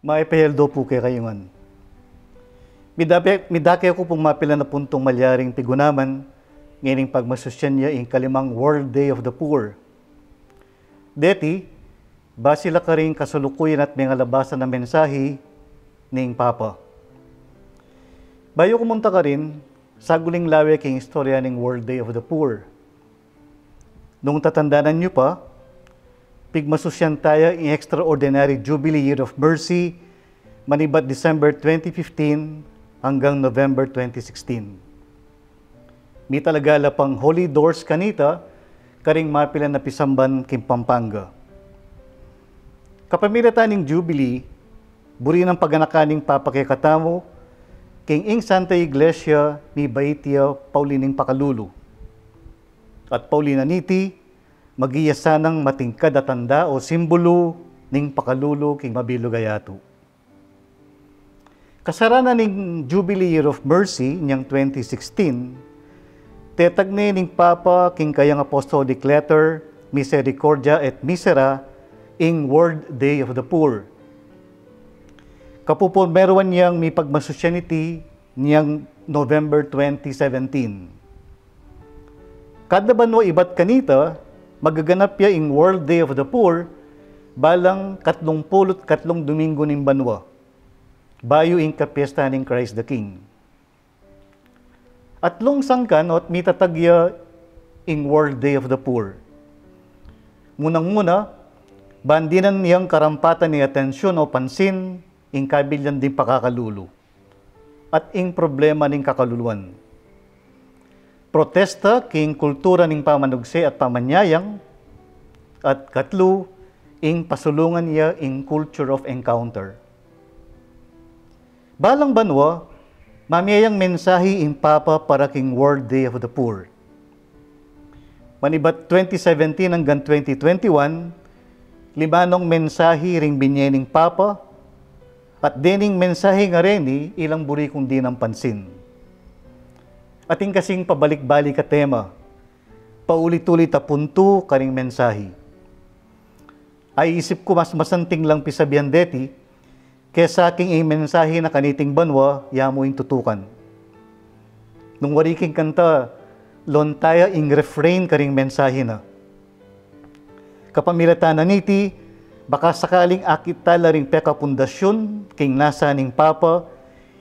Maipahildo po kay kayungan. Midaki ako pong mapila na puntong malyaring tigunaman, ngayon pagmasusyan niya in kalimang World Day of the Poor. Deti, ba sila ka rin kasulukuyan at mga labasan na mensahe ning Papa. Bayo kumunta ka rin, saguling lawe king istorya ning World Day of the Poor. Nung tatandanan niyo pa, pigmasusyan tayo in Extraordinary Jubilee Year of Mercy, manibat December 2015 hanggang November 2016. May talagala pang Holy Doors kanita, karing mapila na pisamban king Pampanga. Kapamilatan ning Jubilee, buri ng paganakaning papakikatamo, king ing Santa Iglesia ni Baitia Paulining Pakalulu. At Paulina niti, magiyasanang matingkad at tanda o simbolo ning Pakalulu king Mabilo Gayato. Kasarana ning Jubilee Year of Mercy niyang 2016, tetagne ning Papa king kayang Apostolic Letter, Misericordia et Misera, ing World Day of the Poor. Kapupon meron niyang may pagmasusyanity niyang November 2017. Kada banwa ibat kanita, magaganap ya ing World Day of the Poor, balang 32 Domingo ning banwa. Bayo ing kapiesta ning Christ the King. Atlong sangkan at mitatagya ing World Day of the Poor. Munang-muna, bandinan niyang karampatan ni atensyon o pansin ing kabilyan din pakakalulu at ing problema ning kakaluluan. Protesta king kultura ning pamanugse at pamanyayang at katlo ing pasulungan niya ing culture of encounter. Balang banwa, mamiyayang mensahe ing Papa para king World Day of the Poor. Manibat 2017 hanggang 2021, limanong mensahe ring binyening Papa at dening mensahe nga rin ilang buri kung di ng pansin. Ating kasing pabalik-balik ka tema, paulit-ulit a punto karing mensahe. Ay isip ko mas masanting lang pisabihan deti, kesa aking mensahe na kaniting banwa, yamo ing tutukan. Nung wariking kanta, lontaya ing refrain karing mensahe na. Kapamilatan na niti, baka sakaling akit tala ring peka pundasyon, king nasa ning Papa,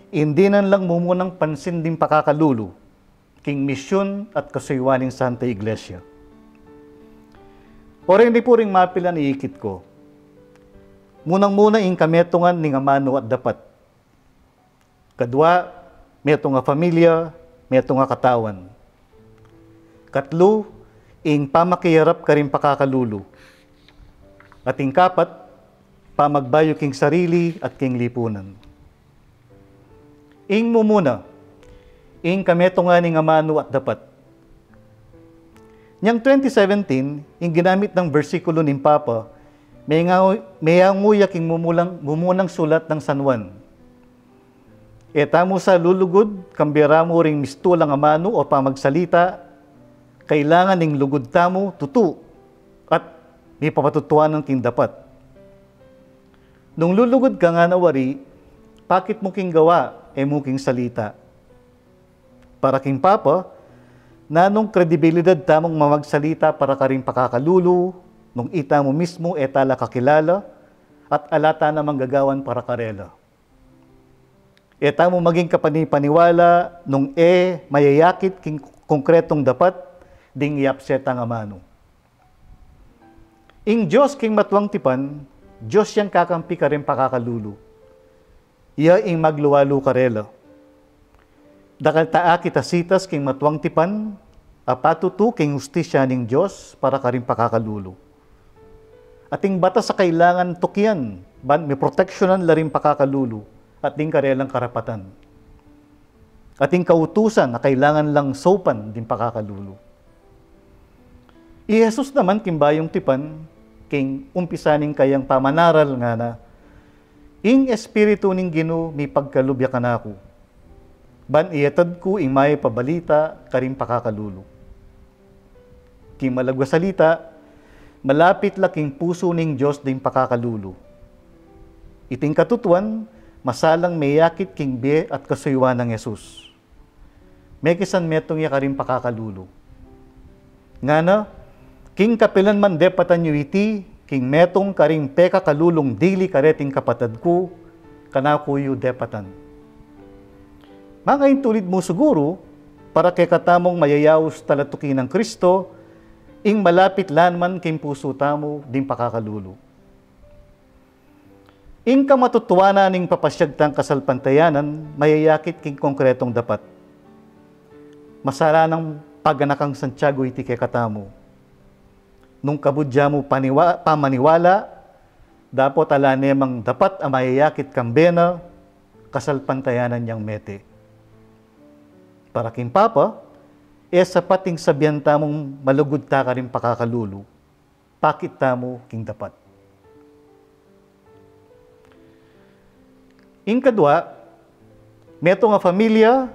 hindi nan lang mumunang pansin din pakakalulu, king misyon at kasuywaning Santa Iglesia. O rin di po ring mapila ni ikit ko. Munang-muna ing kametungan ning amano at dapat. Kadwa, meto nga pamilya, meto nga katawan. Katlo, ing pamakiyarap ka rin pakakalulu. At ing kapat, pamagbayo king sarili at king lipunan. Ing mumuna, ing kametungan ning amano at dapat. Niyang 2017, ing ginamit ng bersikulo ning Papa, may anguya king mumunang sulat ng San Juan. Etamo sa lulugod, kambira mo ring mistulang amano o pamagsalita, kailangan ning lugod tamo, tutu, at may papatutuanan king dapat. Nung lulugod ka nga nawari, pakit mo king gawa, mo king salita. Para king Papa, nanong kredibilidad tamong mamagsalita para ka rin pakakalulu, nung ita mo mismo etala kakilala at alata na manggagawan para karela. Eta mo maging kapanipaniwala nung mayayakit king konkretong dapat ding iapset ang amano. Ing Diyos king matwang tipan, Diyos yang kakampi ka rin pakakalulu. Iya ing magluwalo karela. Dakal taa kita sitas king matwang tipan, apatutu king ustisya ning Diyos para ka rin pakakalulu. Ating batas sa kailangan tukyan, may proteksyonan laring pakakalulu, ating karelang karapatan. Ating kautusan na kailangan lang sopan din pakakalulu. Jesus naman kimbayong tipan, king umpisaning kayang pamanaral nga na, ing espiritu ning Ginoo mi pagkalubya kanako. Ban iyatad ko ing may pabalita karing pakakalulu. King malagwa salita, malapit laking puso ning Diyos din pakakalulu. Iting katutuan, masalang mayakit king be at kasuywan ng Yesus. May kisan metong yakarin pakakalulu. Nga na, king kapilan man depatan yu iti, king metong karing peka kalulong dili kareting kapatad ko, kanakuyo depatan. Mga intulid mo siguro, para kay katamong mayayaws talatukin ng Kristo, ing malapit lanman king puso tamo din pakakalulu. Ing kamatutuana ning papasyagtang kasalpantayanan, mayayakit king konkretong dapat. Masara ng paganakang Santiago iti kay katamo. Nung kabudya mo pamaniwala, dapat ala nemang dapat amayayakit kambena, kasalpantayanan niyang mete. Para king Papa, sapating sabihan tamong malugod ta ka rin pakakalulu, pakit tamo king dapat. Ing kadwa, meto nga familia,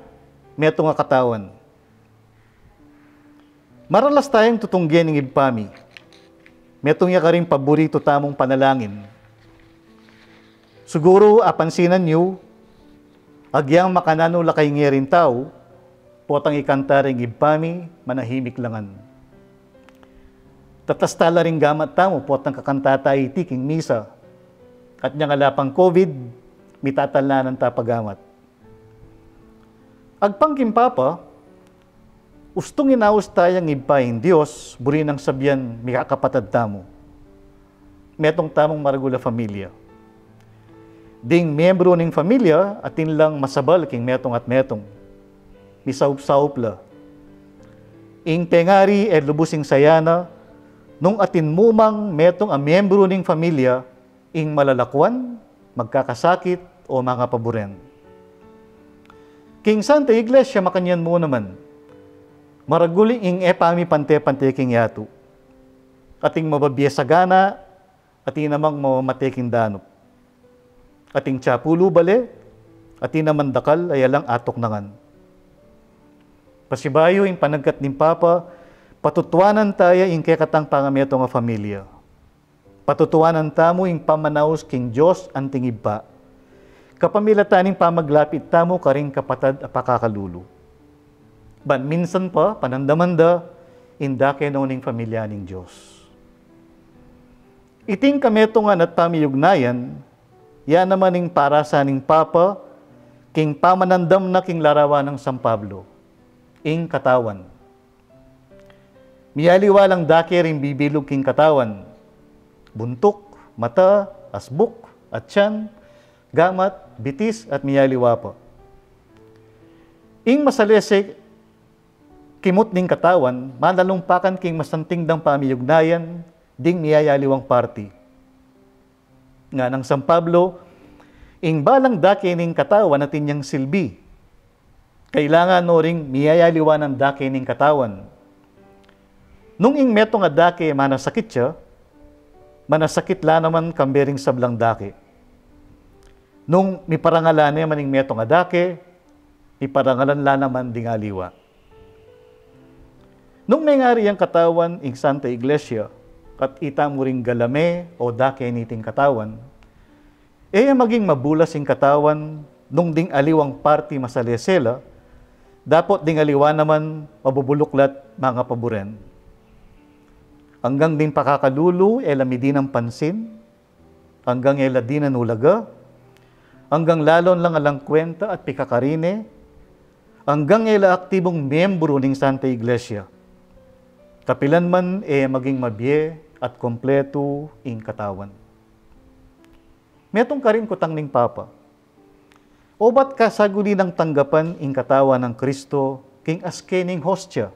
meto nga katawan. Maralas tayong tutunggian ng ibpami. Metong ya ka rin paborito tamong panalangin. Siguro apansinan nyo, agyang makanano lakay ngerin tao, potang ikantaring ibpami, manahimik langan. Tatastala ring gamat tamo, potang kakantata itiking misa. At niya nga lapang COVID, mitatalanan tapagamat. Agpangkim Papa, ustong inaus tayang ibpain Diyos, buri ng sabyan, mikakapatad tamo. Metong tamong maragula familia. Ding miyembro ning familia, atin lang masabal king metong at metong. Misaup-saup la. Ing tengari lubusing sayana, nung atin mumang metong a miyembro ning familia, ing malalakwan, magkakasakit o mga paboren. King Santa Iglesia makanyan mo naman, maraguling ing epami pante-pante king yato. Ating mababiya sa gana, ating namang mamateking danop. Ating tsapulo bale, ating naman dakal ay alang atok nangan. Pasibayo ing panagkat ni Papa, patutuanan tayo ing kekatang pangameto nga familia. Patutuanan tamo ing pamanaos king Diyos anting iba. Kapamilataning pamaglapit tamo karing kapatad apakakalulu. Ban minsan pa, panandamanda, indake noning familia ning Diyos. Iting kameto nga at pamiyugnayan, yan naman ing para sa ning Papa, king pamanandam na king larawan ng San Pablo. Ing katawan. Miyaliwalang dake rin bibilog king katawan. Buntok, mata, asbuk, at tiyan, gamat, bitis, at miyaliwa pa. Ing masalese, kimot ning katawan, malalumpakan king masanting dang pamiyugnayan, ding miyayaliwang party. Nga ng San Pablo, ing balang dake ning katawan natin niyang silbi. Kailangan no ring miyayaliwa ng dake ning katawan. Nung ing meto nga dake manasakit siya, manasakit la naman kambering sablang dake. Nung miparangalan niya maning meto nga dake, miparangalan la naman dingaliwa. Nung may ngari ang katawan ing Santa Iglesia, kat ita mo ring galame o dake niting katawan, maging mabulas ing katawan nung ding aliwang party masalesela, dapat ding aliwa naman mabubuluklat mga paboren. Hanggang din pakakalulu, lamidi ng pansin, hanggang di na nulaga, hanggang lalon lang alang kwenta at pikakarine, hanggang aktibong miyembro ng Santa Iglesia. Kapilan man maging mabye at kompleto ing katawan. Metong karin kutang ning Papa, o ba't kasaguli ng tanggapan ing katawan ng Kristo king askening hostya?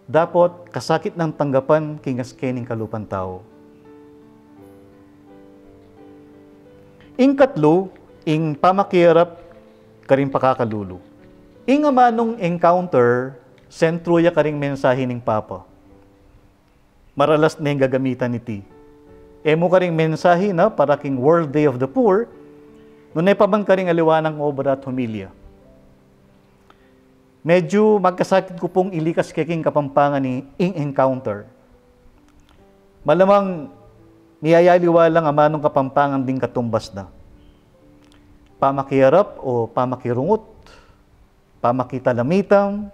Dapat kasakit ng tanggapan king askening kalupan tao. Ing katlo, ing pamakirap karing pakakalulu. Ing amanong encounter, sentruya karing mensahe ning Papa. Maralas na yung gagamitan niti. Mo karing mensahe na para king World Day of the Poor, nunay pa bang karing aliwanang obra at humilya. Medyo magkasakit ko pong ilikas keking kapampangan ni ing encounter. Malamang niyayaliwa lang amanong kapampangan ding katumbas na. Pamakihirap o pamakirungot, pamakitalamitam,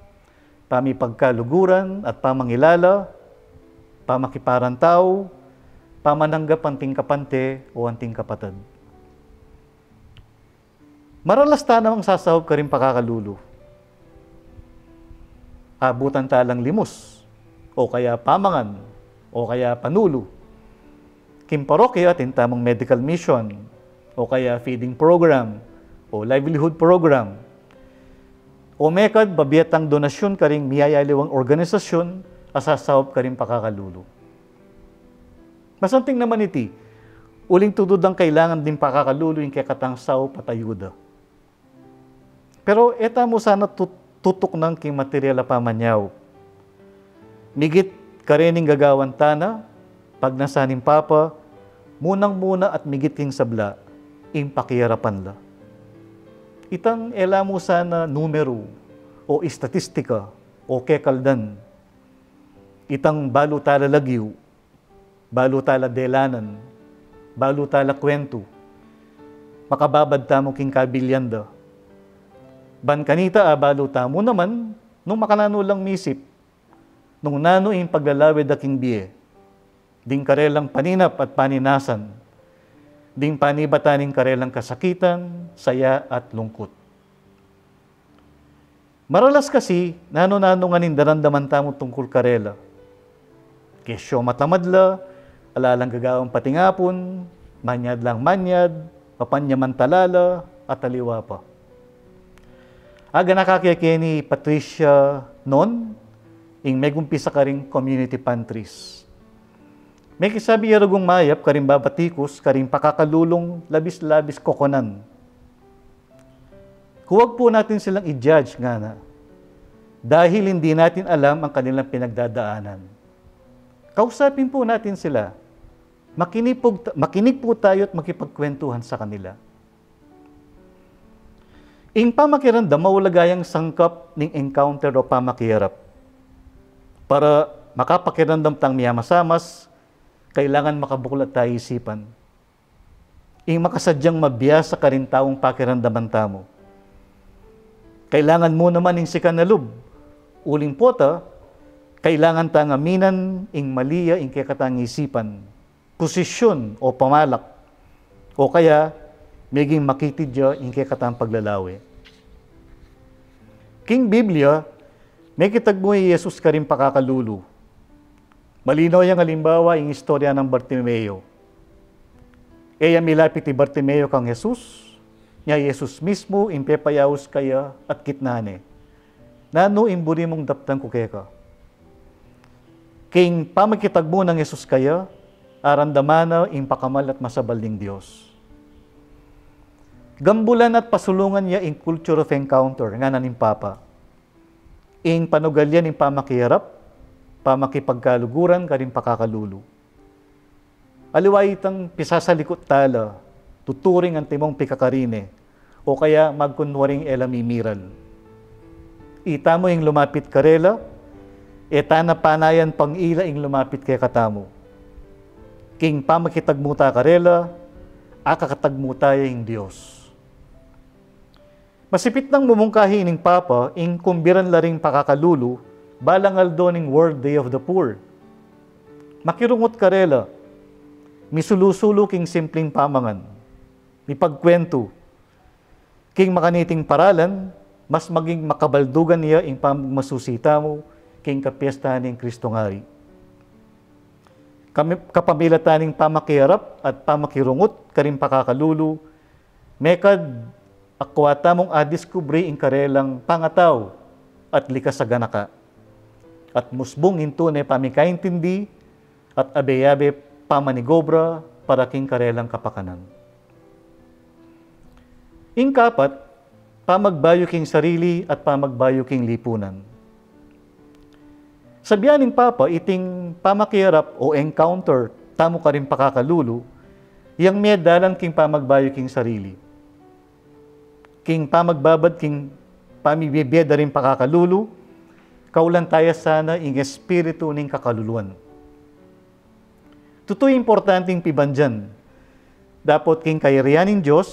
pamipagkaluguran at pamangilala, pamakiparantaw, pamananggap anting kapante o anting kapatid. Maralas ta namang sasahop ka rin pakakalulo. Abutan talang limos, o kaya pamangan, o kaya panulo. Kimparokya atin tamang medical mission, o kaya feeding program, o livelihood program. O mekad, babiyatang donasyon ka rin miyayaliwang organisasyon, asasahop ka rin pakakalulo. Masanting naman iti, uling tudod ang kailangan din pakakalulo yung kakatang sao patayuda. Pero eta mo sana tutok ng king material pamanyaw. Migit karening gagawan tana, pag nasaning papa, munang-muna at migit king sabla, ing pakiharapan la. Itang ela mo sana numero, o istatistika, o kekaldan. Itang balu tala lagyu, balu tala delanan, balu tala kwento, makababad tamo king kabilyanda. Ban kanita balu tamo naman, nung makanano lang misip, nung nano yung paglalawid aking biye, ding karelang paninap at paninasan, ding panibataning karelang kasakitan, saya at lungkot. Maralas kasi, nano-nano nga nindarandaman tamo tungkol karela. Kesyo matamadla, alalang gagawang patingapon, manyad lang manyad, papanyaman talala, at aliwa pa. Aga nakakiyake ni Patricia noon, ing megumpisa ka rin community pantries. May kisabi yaragong mayap, karing babatikos, karing pakakalulong, labis-labis kokonan. Huwag po natin silang i-judge nga na, dahil hindi natin alam ang kanilang pinagdadaanan. Kausapin po natin sila. Makinig po tayo at makipagkwentuhan sa kanila. Ing pamakirandam, maulagayang sangkap ning encounter o pamakihirap. Para makapakirandam tang miyamasamas, kailangan makabuklat tayo isipan. Ing makasadyang mabiyasa ka rin taong pakirandaman tamo. Kailangan mo naman ing sikanalub. Uling pota, kailangan tang aminan ing maliya ing kekatang isipan, posisyon o pamalak, o kaya maging makitidya ing kekatang paglalawi. King Biblia, may kitagmo ni Jesus ka rin pakakalulo. Malinaw yung halimbawa yung istorya ng Bartimeo. Eya milapit ni Bartimeo kang Jesus, niya Jesus mismo impepayawos kaya at kitnane. Nano imburi mong daptang kukeka. King pamakitagmo ng Jesus kaya, arandamana impakamal at masabal ng Diyos. Gambulan at pasulungan niya in culture of encounter, nga naning Papa. Ing panugalyan in pamakihirap, pamakipagkaluguran, karing pakakalulo. Aliway itang pisasalikot tala, tuturing ang timong pikakarine, o kaya magkunwaring elamimiral. Ita mo yung lumapit karela, etana panayan pang ila ing lumapit kay katamo. King pamakitagmuta karela, akakatagmuta yung Diyos. Masipit nang mumungkahi ning Papa, ing kumbiran laring pakakalulo, balangal do ning World Day of the Poor. Makirungot karela, misulusulo king simpleng pamangan, mipagkwento, king makaniting paralan, mas maging makabaldugan niya ing pamasusita mo, king kapiestahan ng Kristo ngari. Kapamilataning pamakihirap at pamakirungot, karing pakakalulo, mekad, akwata mong adiskubre ing karelang pangataw at likas sa ganaka. At musbong into ne pamikaintindi at abeyabe pamanigobra para king karelang kapakanan. Ing kapat, pamagbayo king sarili at pamagbayo king lipunan. Sabianing Papa, iting pamakihirap o encounter, tamo ka rin pakakalulo, yang medalan king pamagbayo king sarili. King pamagbabad, king pamibibiyada rin pakakalulo, kaulan tayo sana ing espiritu ning kakaluluan. Tutoy importanteng pibanjan. Dapat king kayarianin Diyos,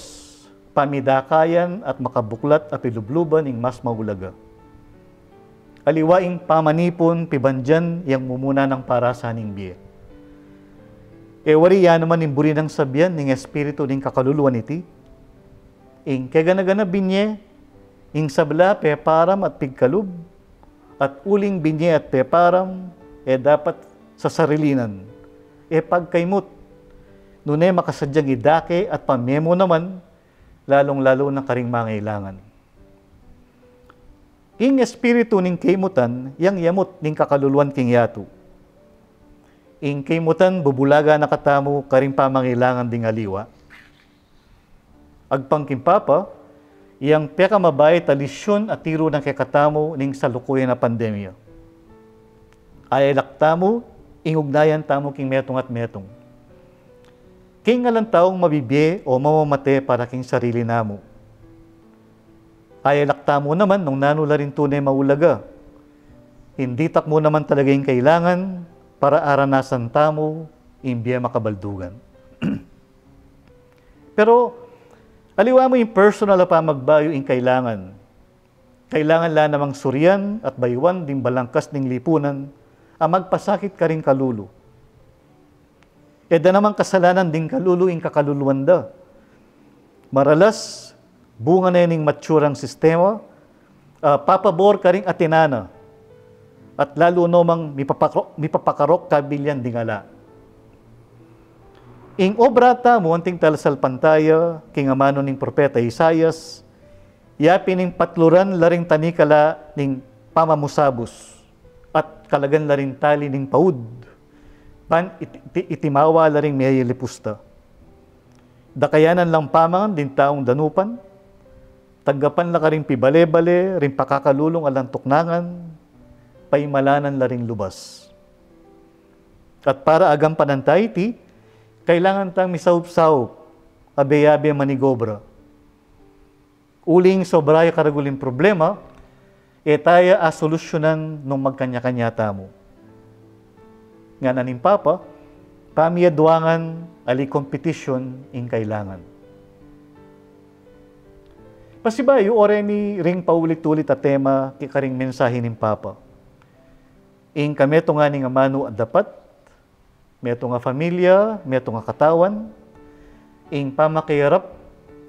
pamidakayan at makabuklat at pilubluban ing mas maulaga. Aliwaing pamanipon pibanjan yang mumuna ng parasaning biye. Wari yan naman imburi ng sabyan ng espiritu ng kakaluluan iti. Ing kagana-gana binye, ing sabla peparam at pigkalub, at uling binye at peparam, dapat sa sarilinan. Pagkaymut, nunay makasadyang idake at pamemo naman, lalong-lalo na karing mangailangan. Ing espiritu ning kaymutan, yang yamot ning kakaluluan king yatu. Ing kaymutan, bubulaga nakatamo karing pamangailangan ding aliwa. Agpangkimpapa, yang peka mabay talisyon at tiro ng kekatamo ning salukuyan na pandemya. Ay laktamo, ingugnayan tamo king metong at metong. King ngalang taong mabibye o mamamate para king sarili namo. Ay laktamo naman nung nanula rin tunay maulaga. Hindi takmo naman talaga yung kailangan para aranasan tamo imbiya makabaldugan. Pero aliwa mo yung personal na pamagbayo yung kailangan. Kailangan la namang suryan at baywan ding balangkas ning lipunan ang magpasakit ka rin kalulu. Da namang kasalanan ding kalulu ing kakaluluan da. Maralas, bunga na yung matsurang sistema, papabor ka rin atinana. At lalo namang mipapakarok kabilyan ding ala. Ing obra mo anting talasal pantaya, king amano ning propeta Isayas, yapi ning patluran laring tanikala ning pamamusabos, at kalagan laring tali ning paud, pan itimawa laring mayilipusta. Dakayanan lang pamangan din taong danupan, tagapan la karing pibale-bale, rin pakakalulong alang tuknangan, paimalanan laring lubas. At para agam panantay ti, kailangan tang misaup-saup, abe-abe manigobra. Uling sobraya karaguling problema, taya solusyonan nung magkanya-kanya tamo. Nga naning papa, pamiyaduangan ali competition ing kailangan. Pasibayo, ore ni ring paulit-ulit a tema kikaring mensahe ning papa. Ing kameto nga ning amano at dapat, meto nga familia, meto nga katawan, ing pamakirap,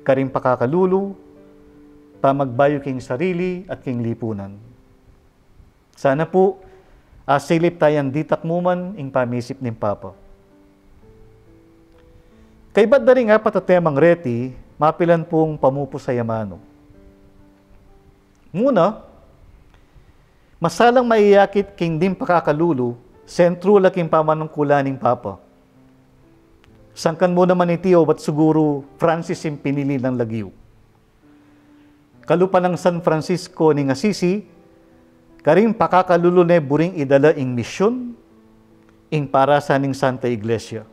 karing pakakalulu, pamagbayo king sarili at king lipunan. Sana po, silip tayang ditakmuman ing pamisip ning papa. Kay ba't na rin apat at temang reti, mapilan pong pamupo sa yamano. Muna, masalang maiyakit king dim pakakalulu, sentro laking pamanungkulaning papa. Sangkan mo naman itiyo ba't siguro Francis yung pinili ng lagyo. Kalupa ng San Francisco ni Assisi, karing pakakalulu ne buring idala ing misyon, ing para sa ning Santa Iglesia.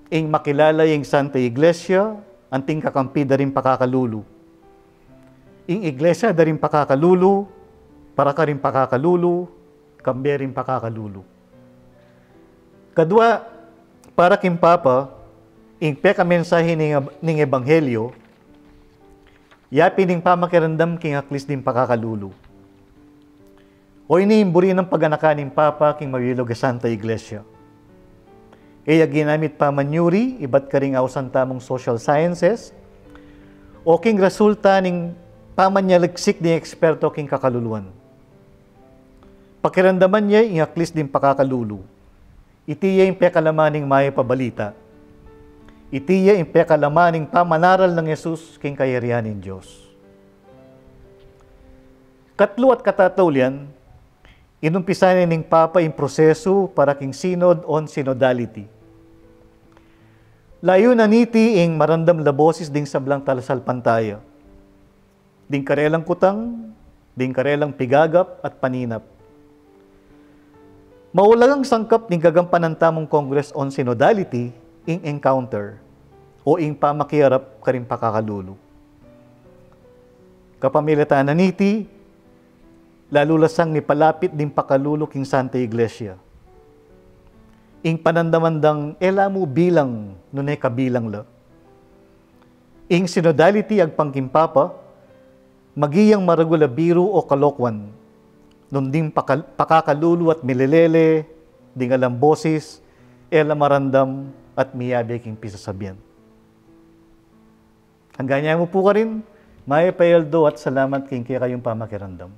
Ing makilala ing Santa Iglesia, anting kakampi da rin pakakalulu. Ing Iglesia da rin pakakalulu, para ka rin pakakalulu, kambi rin pakakalulu. Kadwa, para kim Papa, ing peka mensahe ning Ebanghelyo, yapi ning pamakirandam king aklis din pakakalulu. O iniimburi ng pag-anaka ning Papa king mawilog Santa Iglesia. Kaya ginamit pa manyuri, iba't karing awsan tamong social sciences, o king resulta ning pamanyaliksik ni eksperto king kakaluluan. Pakiramdaman niya ing aklis din pakakalulu. Itiya yung pekalamaning may pabalita. Itiya yung pekalamaning pamanaral ng Yesus king kayarianin Diyos. Katlo at katataulian, inumpisan ning Papa yung proseso para king synod on synodality. Layo na niti ing marandam labosis ding sablang talasal pantaya. Ding karelang kutang, ding karelang pigagap at paninap. Maulagang sangkap ning gagampanan tamong Congress on Synodality ing encounter o ing pamakirap karing pakakalulu. Kapamilitaan na niti, lalo lasang ni palapit din pakalulu king Santa Iglesia. ing panandamandang elamu bilang nunay kabilang la. Ing synodality ag pangkimpapa, magiyang maragula biru o kalokwan, nunding pakakalulu at mililele, ding alam boses, marandam at miyabi king pisasabihan. Hanggang niya mo po ka rin, may payaldo at salamat king kaya kayong pamakirandam.